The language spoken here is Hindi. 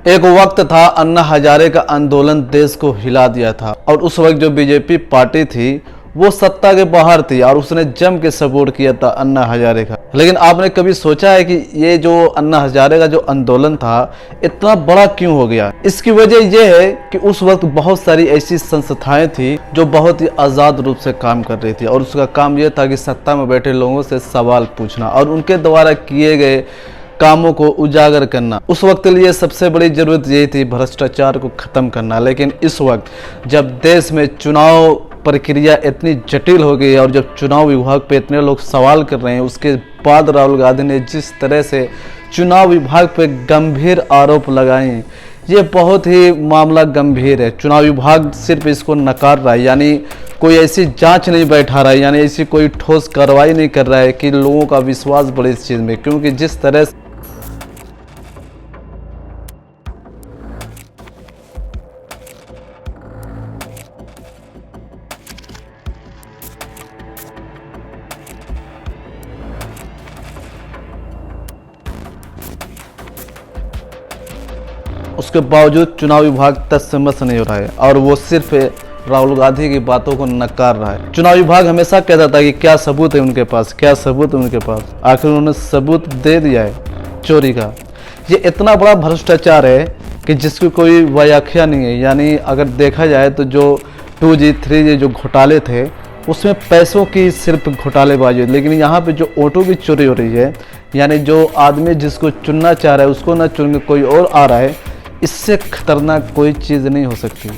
एक वक्त था अन्ना हजारे का आंदोलन देश को हिला दिया था और उस वक्त जो बीजेपी पार्टी थी वो सत्ता के बाहर थी और उसने जम के सपोर्ट किया था अन्ना हजारे का। लेकिन आपने कभी सोचा है कि ये जो अन्ना हजारे का जो आंदोलन था इतना बड़ा क्यों हो गया? इसकी वजह यह है कि उस वक्त बहुत सारी ऐसी संस्थाएं थी जो बहुत ही आज़ाद रूप से काम कर रही थी और उसका काम यह था कि सत्ता में बैठे लोगों से सवाल पूछना और उनके द्वारा किए गए कामों को उजागर करना। उस वक्त के लिए सबसे बड़ी जरूरत यही थी भ्रष्टाचार को खत्म करना। लेकिन इस वक्त जब देश में चुनाव प्रक्रिया इतनी जटिल हो गई और जब चुनाव विभाग पे इतने लोग सवाल कर रहे हैं, उसके बाद राहुल गांधी ने जिस तरह से चुनाव विभाग पे गंभीर आरोप लगाए, ये बहुत ही मामला गंभीर है। चुनाव विभाग सिर्फ इसको नकार रहा है, यानी कोई ऐसी जांच नहीं बैठा रहा है, यानी ऐसी कोई ठोस कार्रवाई नहीं कर रहा है कि लोगों का विश्वास बढ़े इस चीज़ में। क्योंकि जिस तरह से उसके बावजूद चुनाव विभाग तत्समस नहीं हो रहा है और वो सिर्फ राहुल गांधी की बातों को नकार रहा है। चुनाव विभाग हमेशा कहता था कि क्या सबूत है उनके पास, क्या सबूत है उनके पास। आखिर उन्होंने सबूत दे दिया है चोरी का। ये इतना बड़ा भ्रष्टाचार है कि जिसकी कोई व्याख्या नहीं है। यानी अगर देखा जाए तो जो 2G 3G जो घोटाले थे उसमें पैसों की सिर्फ घोटालेबाजी, लेकिन यहाँ पे जो वोटों की चोरी हो रही है, यानी जो आदमी जिसको चुनना चाह रहा है उसको ना चुन के कोई और आ रहा है, इससे खतरनाक कोई चीज़ नहीं हो सकती।